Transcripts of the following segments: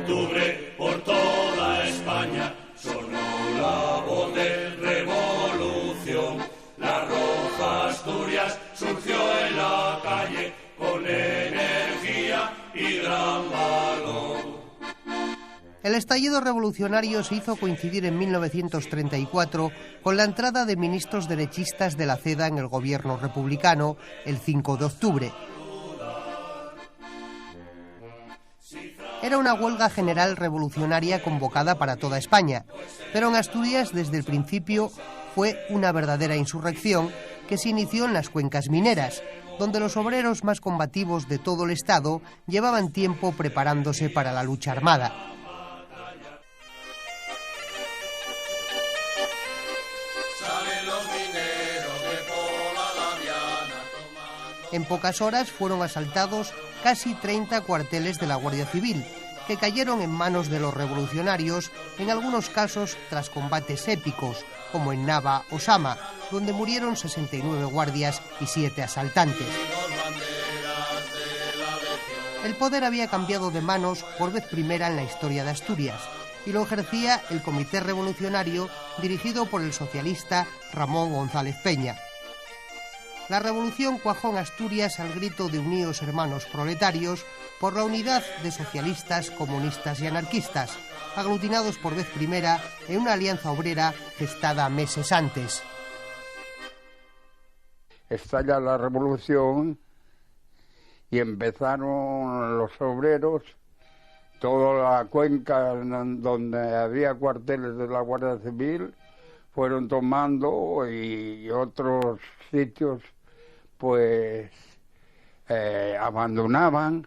octubre por toda España sonó la voz de revolución. La roja Asturias surgió en la calle con energía y gran valor. El estallido revolucionario se hizo coincidir en 1934 con la entrada de ministros derechistas de la CEDA en el gobierno republicano el 5 de octubre. Era una huelga general revolucionaria convocada para toda España, pero en Asturias desde el principio fue una verdadera insurrección que se inició en las cuencas mineras, donde los obreros más combativos de todo el Estado llevaban tiempo preparándose para la lucha armada. En pocas horas fueron asaltados casi 30 cuarteles de la Guardia Civil, que cayeron en manos de los revolucionarios, en algunos casos tras combates épicos, como en Nava o Sama, donde murieron 69 guardias y 7 asaltantes. El poder había cambiado de manos por vez primera en la historia de Asturias, y lo ejercía el Comité Revolucionario dirigido por el socialista Ramón González Peña. La revolución cuajó en Asturias al grito de uníos hermanos proletarios por la unidad de socialistas, comunistas y anarquistas, aglutinados por vez primera en una alianza obrera gestada meses antes. Estalla la revolución y empezaron los obreros, toda la cuenca donde había cuarteles de la Guardia Civil, fueron tomando y otros sitios pues abandonaban,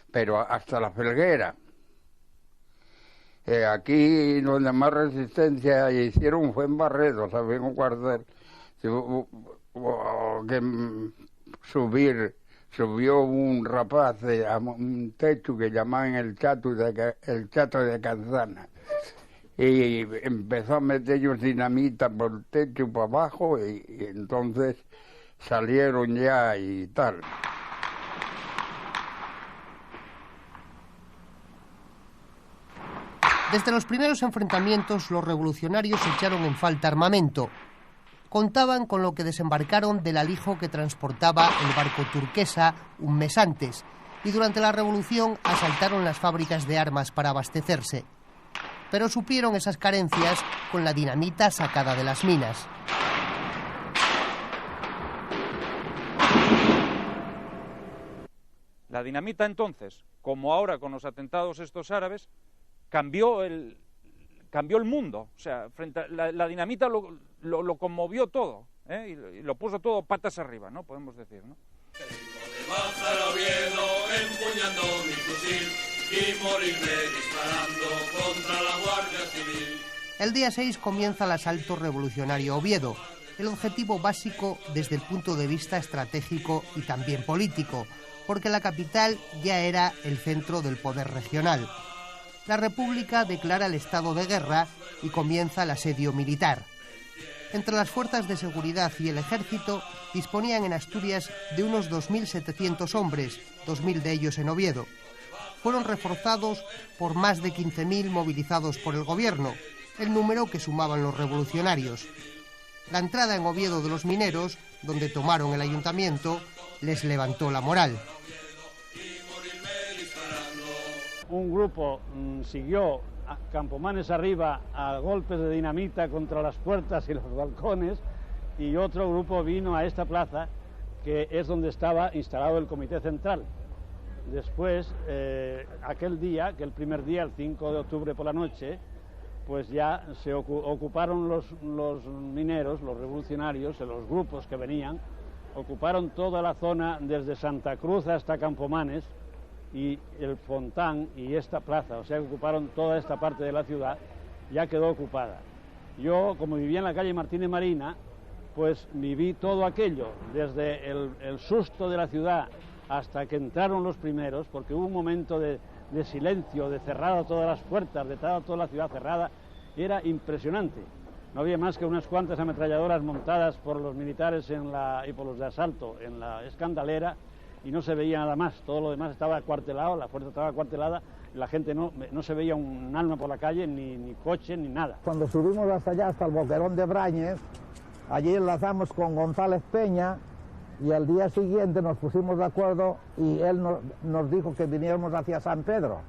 pero hasta la Felguera. Aquí donde más resistencia hicieron fue en Barredo, había un cuartel que subió un rapaz a un techo que llamaban el Chato de Canzana. Y empezó a meter ellos dinamita por el techo para abajo y entonces salieron ya y tal. Desde los primeros enfrentamientos, los revolucionarios echaron en falta armamento. Contaban con lo que desembarcaron del alijo que transportaba el barco Turquesa un mes antes, y durante la revolución asaltaron las fábricas de armas para abastecerse. Pero supieron esas carencias con la dinamita sacada de las minas. La dinamita entonces, como ahora con los atentados estos árabes, cambió el mundo. O sea, frente a la dinamita lo conmovió todo, y lo puso todo patas arriba, ¿no? Podemos decir, ¿no? Empuñando mi fusil y morirme disparando contra la Guardia Civil. El día 6 comienza el asalto revolucionario a Oviedo, el objetivo básico desde el punto de vista estratégico y también político, porque la capital ya era el centro del poder regional. La República declara el estado de guerra y comienza el asedio militar. Entre las fuerzas de seguridad y el ejército disponían en Asturias de unos 2.700 hombres, 2.000 de ellos en Oviedo. Fueron reforzados por más de 15.000 movilizados por el gobierno, el número que sumaban los revolucionarios. La entrada en Oviedo de los mineros, donde tomaron el ayuntamiento, les levantó la moral. Un grupo siguió a Campomanes arriba a golpes de dinamita contra las puertas y los balcones, y otro grupo vino a esta plaza, que es donde estaba instalado el Comité Central. Después, aquel día, que el primer día, el 5 de octubre por la noche, pues ya se ocuparon los mineros, los revolucionarios, los grupos que venían, ocuparon toda la zona desde Santa Cruz hasta Campomanes y el Fontán y esta plaza, o sea, ocuparon toda esta parte de la ciudad, ya quedó ocupada. Yo, como vivía en la calle Martínez Marina, pues viví todo aquello, desde el susto de la ciudad hasta que entraron los primeros, porque hubo un momento de silencio, de cerrado todas las puertas, de toda la ciudad cerrada, era impresionante. No había más que unas cuantas ametralladoras montadas por los militares y por los de asalto en la escandalera, y no se veía nada más. Todo lo demás estaba acuartelado, la fuerza estaba acuartelada, la gente no se veía un alma por la calle, ni coche, ni nada. Cuando subimos hasta allá, hasta el Boquerón de Brañes, allí enlazamos con González Peña y al día siguiente nos pusimos de acuerdo y él nos dijo que viniéramos hacia San Pedro.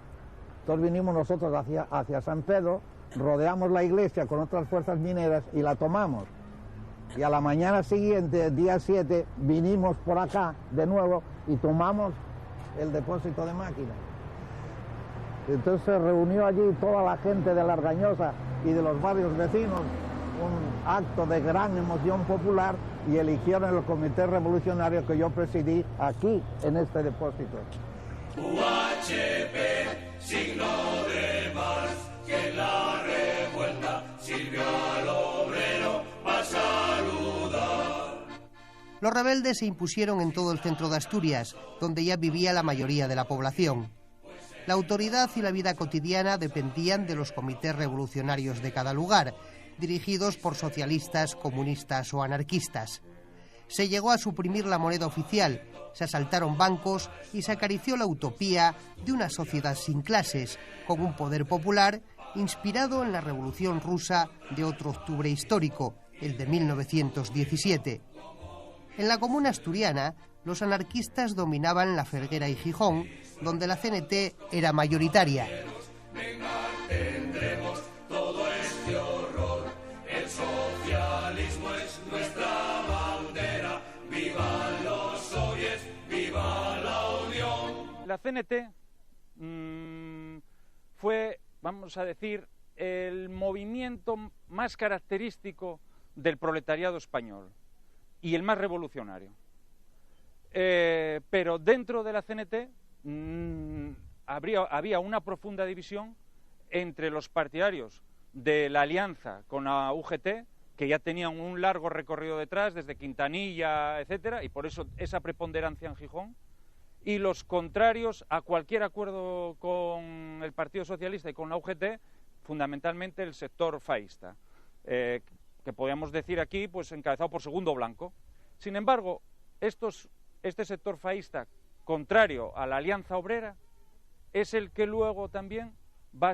Entonces vinimos nosotros hacia San Pedro, rodeamos la iglesia con otras fuerzas mineras y la tomamos. Y a la mañana siguiente, día 7, vinimos por acá de nuevo y tomamos el depósito de máquinas. Entonces se reunió allí toda la gente de Largañosa y de los barrios vecinos, un acto de gran emoción popular, y eligieron el comité revolucionario que yo presidí aquí en este depósito. UHP, signo de más, que en la revuelta sirvió al obrero para saludar. Los rebeldes se impusieron en todo el centro de Asturias, donde ya vivía la mayoría de la población. La autoridad y la vida cotidiana dependían de los comités revolucionarios de cada lugar, dirigidos por socialistas, comunistas o anarquistas. Se llegó a suprimir la moneda oficial, se asaltaron bancos y se acarició la utopía de una sociedad sin clases, con un poder popular inspirado en la Revolución Rusa de otro octubre histórico, el de 1917. En la comuna asturiana, los anarquistas dominaban La Felguera y Gijón, donde la CNT era mayoritaria. Tendremos todo este horror, el socialismo es nuestra bandera, vivan los soviets, viva la Unión. La CNT fue, vamos a decir, el movimiento más característico del proletariado español y el más revolucionario. Pero dentro de la CNT había una profunda división entre los partidarios de la alianza con la UGT, que ya tenían un largo recorrido detrás, desde Quintanilla, etcétera, y por eso esa preponderancia en Gijón, y los contrarios a cualquier acuerdo con el Partido Socialista y con la UGT, fundamentalmente el sector faísta, que podríamos decir aquí, pues encabezado por Segundo Blanco. Sin embargo, este sector faísta, contrario a la Alianza Obrera, es el que luego también va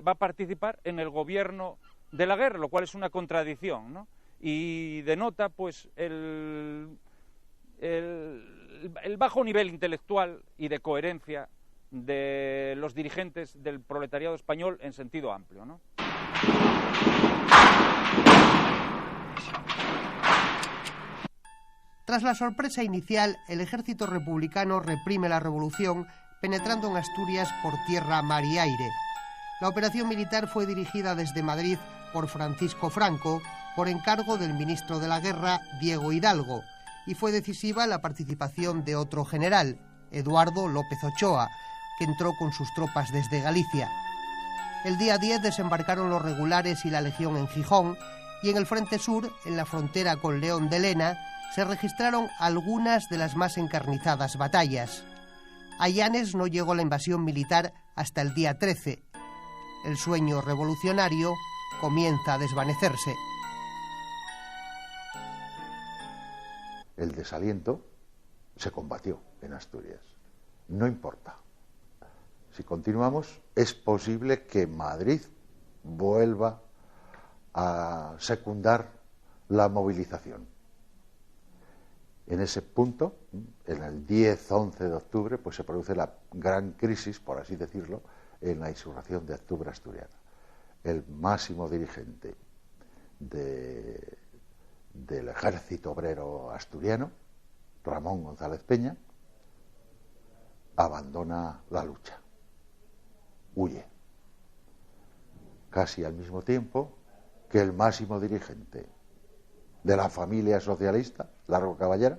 a participar en el gobierno de la guerra, lo cual es una contradicción, ¿no? Y denota pues el bajo nivel intelectual y de coherencia de los dirigentes del proletariado español en sentido amplio, ¿no? Tras la sorpresa inicial, el ejército republicano reprime la revolución, penetrando en Asturias por tierra, mar y aire. La operación militar fue dirigida desde Madrid por Francisco Franco, por encargo del ministro de la Guerra, Diego Hidalgo, y fue decisiva la participación de otro general, Eduardo López Ochoa, que entró con sus tropas desde Galicia. El día 10 desembarcaron los regulares y la Legión en Gijón, y en el frente sur, en la frontera con León de Lena, se registraron algunas de las más encarnizadas batallas. A Llanes no llegó la invasión militar hasta el día 13. El sueño revolucionario comienza a desvanecerse. El desaliento se combatió en Asturias. No importa. Si continuamos, es posible que Madrid vuelva a secundar la movilización. En ese punto, en el 10-11 de octubre, pues se produce la gran crisis, por así decirlo, en la insurrección de octubre asturiana. El máximo dirigente del ejército obrero asturiano, Ramón González Peña, abandona la lucha, huye. Casi al mismo tiempo que el máximo dirigente de la familia socialista, Largo Caballera,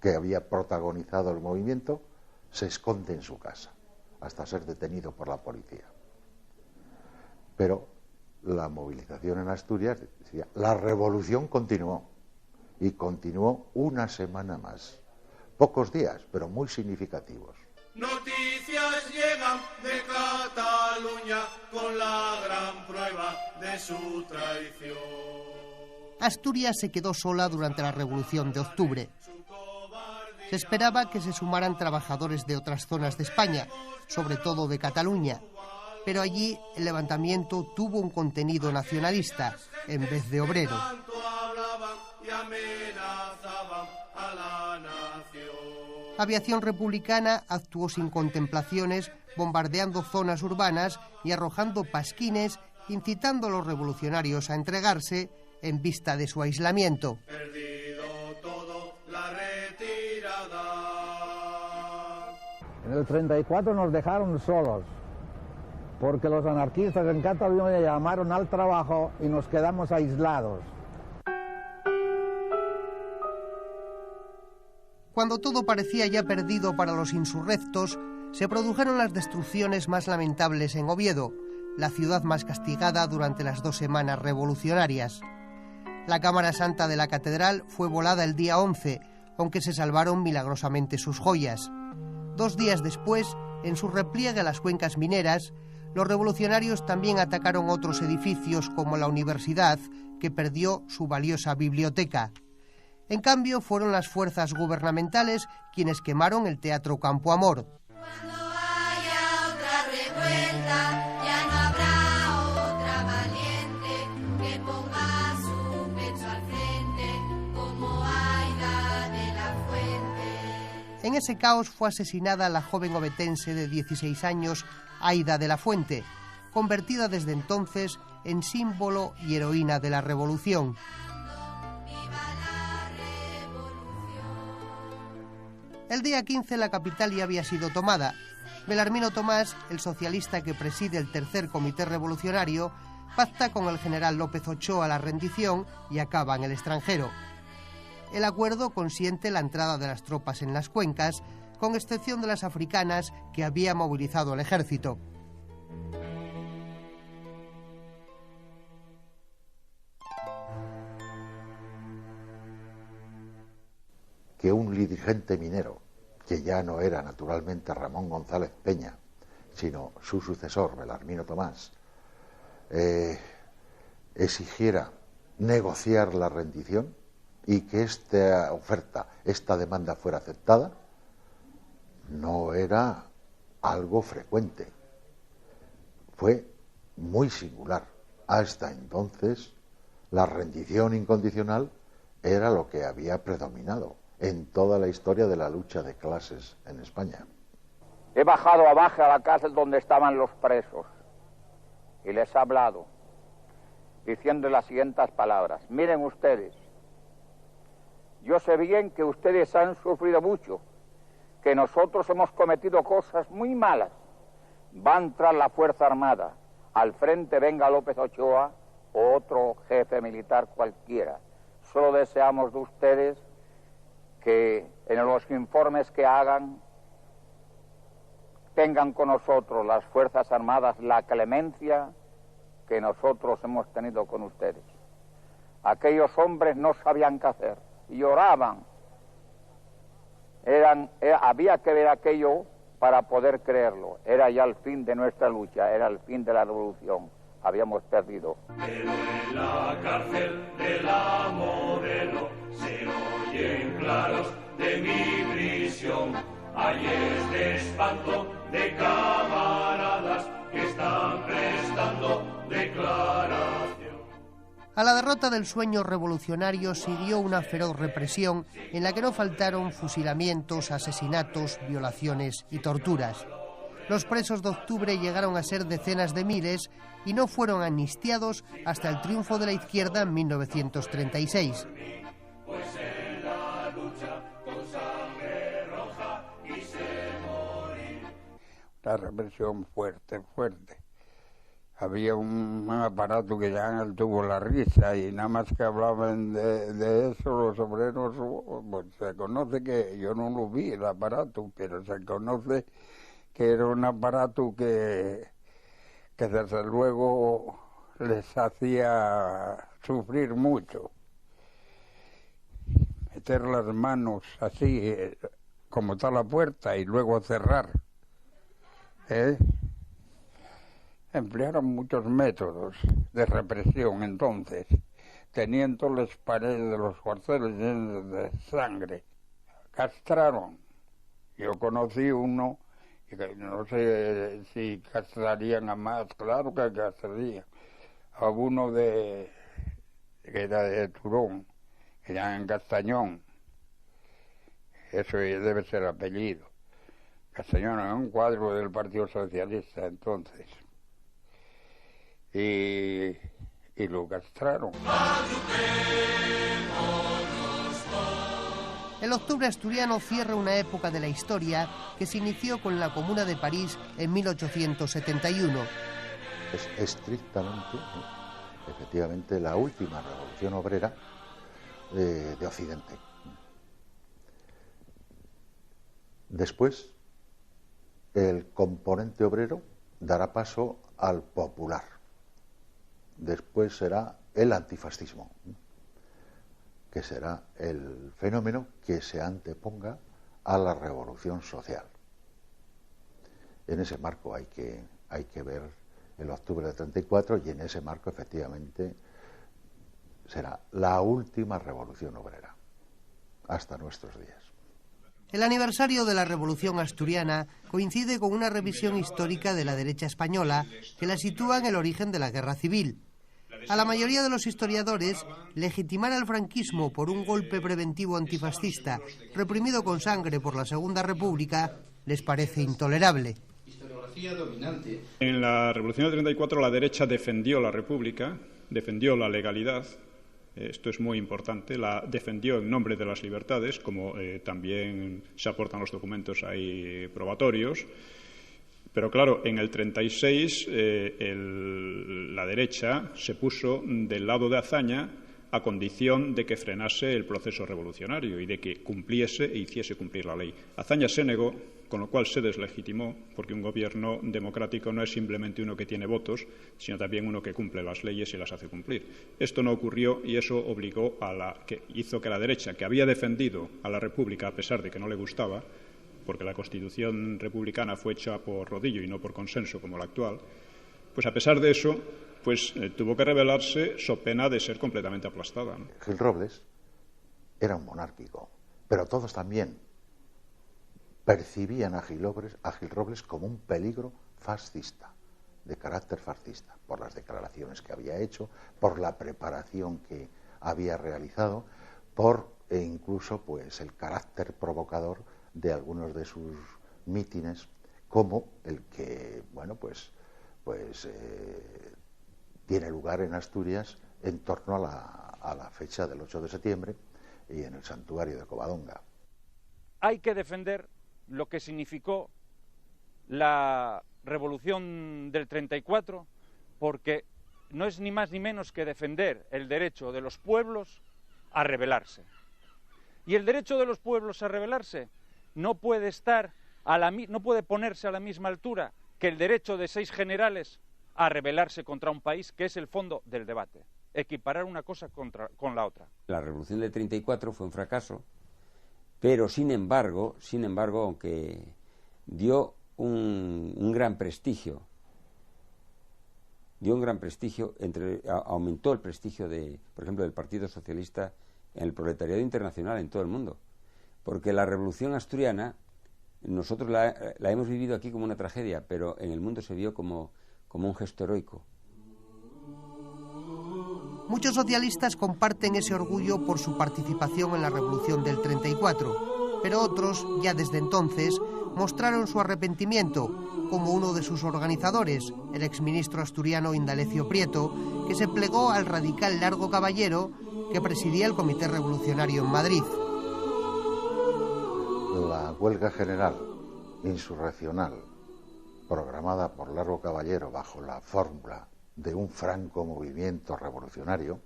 que había protagonizado el movimiento, se esconde en su casa hasta ser detenido por la policía. Pero la movilización en Asturias, decía, la revolución continuó, y continuó una semana más. Pocos días, pero muy significativos. Noticias llegan de Cataluña con la gran prueba de su traición. Asturias se quedó sola durante la Revolución de Octubre. Se esperaba que se sumaran trabajadores de otras zonas de España, sobre todo de Cataluña, pero allí el levantamiento tuvo un contenido nacionalista en vez de obrero. La aviación republicana actuó sin contemplaciones, bombardeando zonas urbanas y arrojando pasquines, incitando a los revolucionarios a entregarse en vista de su aislamiento. En el 34 nos dejaron solos, porque los anarquistas en Cataluña llamaron al trabajo y nos quedamos aislados. Cuando todo parecía ya perdido para los insurrectos, se produjeron las destrucciones más lamentables en Oviedo, la ciudad más castigada durante las 2 semanas revolucionarias. La Cámara Santa de la Catedral fue volada el día 11, aunque se salvaron milagrosamente sus joyas. 2 días después, en su repliegue a las cuencas mineras, los revolucionarios también atacaron otros edificios como la universidad, que perdió su valiosa biblioteca. En cambio, fueron las fuerzas gubernamentales quienes quemaron el Teatro Campo Amor. Cuando haya otra revuelta, ya no habrá otra valiente que ponga su pecho al frente como Aida de la Fuente. En ese caos fue asesinada la joven ovetense de 16 años, Aida de la Fuente, convertida desde entonces en símbolo y heroína de la revolución. El día 15 la capital ya había sido tomada. Belarmino Tomás, el socialista que preside el tercer comité revolucionario, pacta con el general López Ochoa la rendición y acaba en el extranjero. El acuerdo consiente la entrada de las tropas en las cuencas, con excepción de las africanas que había movilizado el ejército. Que un dirigente minero, que ya no era naturalmente Ramón González Peña, sino su sucesor, Belarmino Tomás, exigiera negociar la rendición y que esta oferta, esta demanda fuera aceptada, no era algo frecuente. Fue muy singular. Hasta entonces, la rendición incondicional era lo que había predominado en toda la historia de la lucha de clases en España. He bajado abajo a la cárcel donde estaban los presos y les he hablado diciendo las siguientes palabras: miren ustedes, yo sé bien que ustedes han sufrido mucho, que nosotros hemos cometido cosas muy malas. Va a entrar la Fuerza Armada, al frente venga López Ochoa o otro jefe militar cualquiera. Solo deseamos de ustedes que en los informes que hagan tengan con nosotros las Fuerzas Armadas la clemencia que nosotros hemos tenido con ustedes. Aquellos hombres no sabían qué hacer, lloraban. Había que ver aquello para poder creerlo. Era ya el fin de nuestra lucha, era el fin de la revolución. Habíamos perdido. Pero en la cárcel de la Modelo se oyen claros de mi prisión. Hay de espanto de camaradas que están prestando declaración. A la derrota del sueño revolucionario siguió una feroz represión en la que no faltaron fusilamientos, asesinatos, violaciones y torturas. Los presos de octubre llegaron a ser decenas de miles y no fueron amnistiados hasta el triunfo de la izquierda en 1936. La represión fuerte. Había un aparato que llaman el tubo la risa y nada más que hablaban de eso los obreros, pues se conoce que, yo no lo vi el aparato, pero se conoce que era un aparato que desde luego les hacía sufrir mucho. Meter las manos así, como está la puerta, y luego cerrar. Emplearon muchos métodos de represión entonces, teniendo las paredes de los cuarteles llenas de sangre. castraron. Yo conocí uno, y no sé si castrarían a más, claro que castrarían. A uno que era de Turón, que era en Castañón. Eso debe ser apellido. Castañón era un cuadro del Partido Socialista entonces. Y lo castraron. El octubre asturiano cierra una época de la historia que se inició con la Comuna de París en 1871. Es estrictamente, efectivamente, la última revolución obrera de Occidente. Después, el componente obrero dará paso al popular. Después será el antifascismo, que será el fenómeno que se anteponga a la revolución social. En ese marco hay que ver el octubre de 34 y en ese marco efectivamente será la última revolución obrera hasta nuestros días. El aniversario de la Revolución Asturiana coincide con una revisión histórica de la derecha española que la sitúa en el origen de la Guerra Civil. A la mayoría de los historiadores, legitimar al franquismo por un golpe preventivo antifascista reprimido con sangre por la Segunda República les parece intolerable. En la Revolución del 34 la derecha defendió la República, defendió la legalidad. Esto es muy importante, la defendió en nombre de las libertades, como también se aportan los documentos ahí probatorios. Pero claro, en el 36 la derecha se puso del lado de Azaña a condición de que frenase el proceso revolucionario y de que cumpliese e hiciese cumplir la ley. Azaña se negó, con lo cual se deslegitimó, porque un gobierno democrático no es simplemente uno que tiene votos, sino también uno que cumple las leyes y las hace cumplir. Esto no ocurrió y eso obligó hizo que la derecha, que había defendido a la República a pesar de que no le gustaba, porque la Constitución republicana fue hecha por rodillo y no por consenso como la actual, pues a pesar de eso, pues tuvo que rebelarse so pena de ser completamente aplastada, ¿no? Gil Robles era un monárquico, pero todos también percibían a Gil Robles como un peligro fascista, de carácter fascista, por las declaraciones que había hecho, por la preparación que había realizado, por incluso pues el carácter provocador de algunos de sus mítines, como el que, bueno, pues tiene lugar en Asturias en torno a la fecha del 8 de septiembre y en el santuario de Covadonga. Hay que defender lo que significó la revolución del 34, porque no es ni más ni menos que defender el derecho de los pueblos a rebelarse. Y el derecho de los pueblos a rebelarse no puede no puede ponerse a la misma altura que el derecho de 6 generales a rebelarse contra un país, que es el fondo del debate. Equiparar una cosa con la otra. La revolución del 34 fue un fracaso, pero sin embargo, aunque dio un gran prestigio, aumentó el prestigio por ejemplo, del Partido Socialista en el proletariado internacional en todo el mundo, porque la revolución asturiana nosotros la hemos vivido aquí como una tragedia, pero en el mundo se vio como un gesto heroico. Muchos socialistas comparten ese orgullo por su participación en la Revolución del 34, pero otros, ya desde entonces, mostraron su arrepentimiento, como uno de sus organizadores, el exministro asturiano Indalecio Prieto, que se plegó al radical Largo Caballero, que presidía el Comité Revolucionario en Madrid. La huelga general insurreccional programada por Largo Caballero bajo la fórmula de un franco movimiento revolucionario,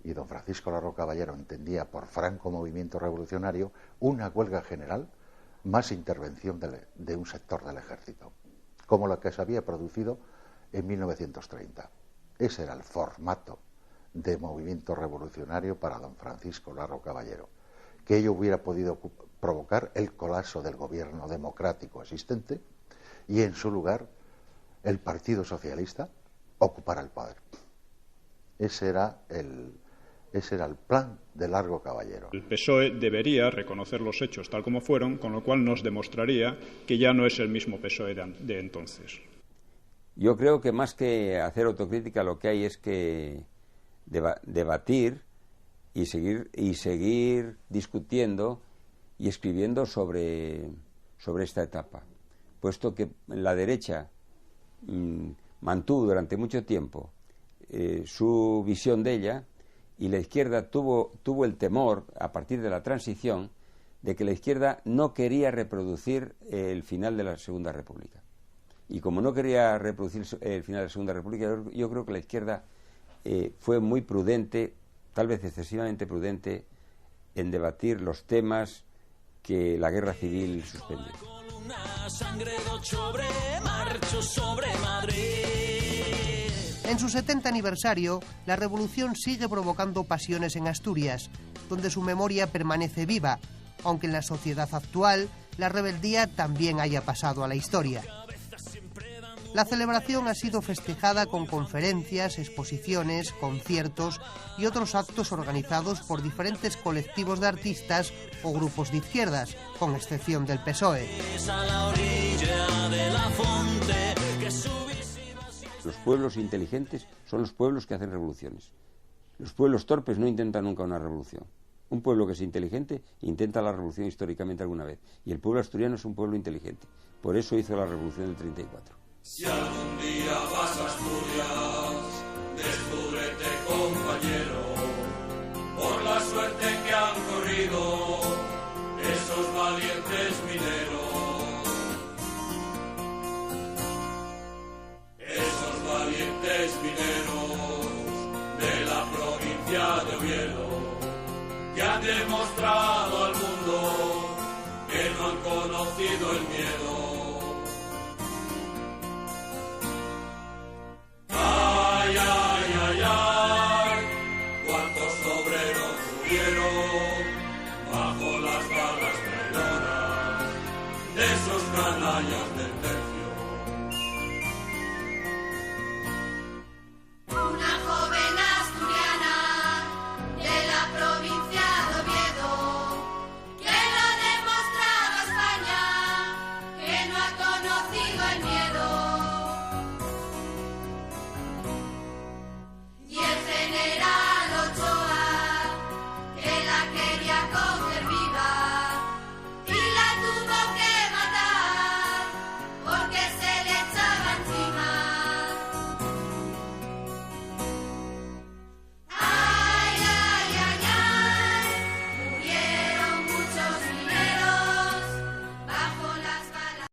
y don Francisco Largo Caballero entendía por franco movimiento revolucionario una huelga general más intervención de un sector del ejército, como la que se había producido en 1930. Ese era el formato de movimiento revolucionario para don Francisco Largo Caballero, que ello hubiera podido provocar el colapso del gobierno democrático existente y en su lugar el Partido Socialista ocupara el poder. Ese era Ese era el plan de Largo Caballero. El PSOE debería reconocer los hechos tal como fueron, con lo cual nos demostraría que ya no es el mismo PSOE de entonces. Yo creo que más que hacer autocrítica lo que hay es que debatir y seguir discutiendo y escribiendo sobre esta etapa, puesto que la derecha mantuvo durante mucho tiempo su visión de ella, y la izquierda tuvo el temor, a partir de la transición, de que la izquierda no quería reproducir el final de la Segunda República. Y como no quería reproducir el final de la Segunda República, yo creo que la izquierda fue muy prudente, tal vez excesivamente prudente, en debatir los temas que la guerra civil suspendió. En su 70 aniversario, la revolución sigue provocando pasiones en Asturias, donde su memoria permanece viva, aunque en la sociedad actual la rebeldía también haya pasado a la historia. La celebración ha sido festejada con conferencias, exposiciones, conciertos y otros actos organizados por diferentes colectivos de artistas o grupos de izquierdas, con excepción del PSOE. Los pueblos inteligentes son los pueblos que hacen revoluciones. Los pueblos torpes no intentan nunca una revolución. Un pueblo que es inteligente intenta la revolución históricamente alguna vez. Y el pueblo asturiano es un pueblo inteligente. Por eso hizo la revolución del 34. Si algún día vas a Asturias, descúbrete, compañero, por la suerte que han corrido esos valientes mineros. Esos valientes mineros de la provincia de Oviedo, que han demostrado al mundo que no han conocido el miedo.